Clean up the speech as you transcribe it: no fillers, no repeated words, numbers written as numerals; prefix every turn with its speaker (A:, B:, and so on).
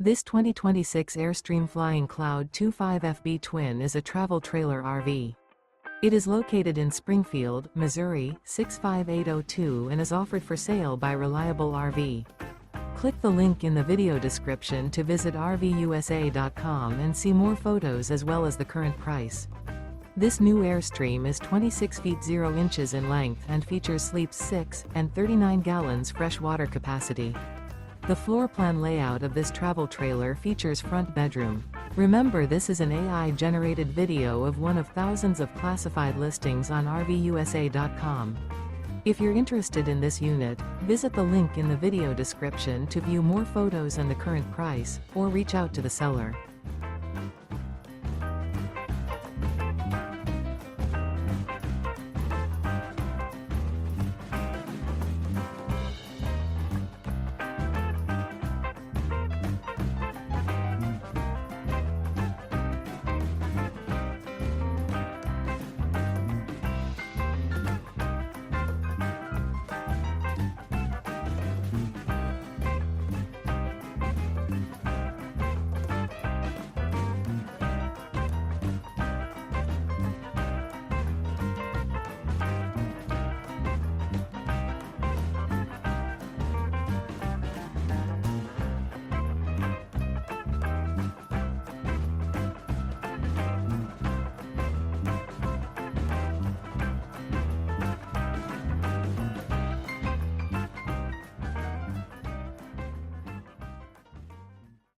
A: This 2026 Airstream Flying Cloud 25FB Twin is a travel trailer RV. It is located in Springfield, Missouri, 65802 and is offered for sale by Reliable RV. Click the link in the video description to visit RVUSA.com and see more photos as well as the current price. This new Airstream is 26 feet 0 inches in length and features sleeps 6 and 39 gallons fresh water capacity. The floor plan layout of this travel trailer features front bedroom. Remember, this is an AI-generated video of one of thousands of classified listings on RVUSA.com. If you're interested in this unit, visit the link in the video description to view more photos and the current price, or reach out to the seller.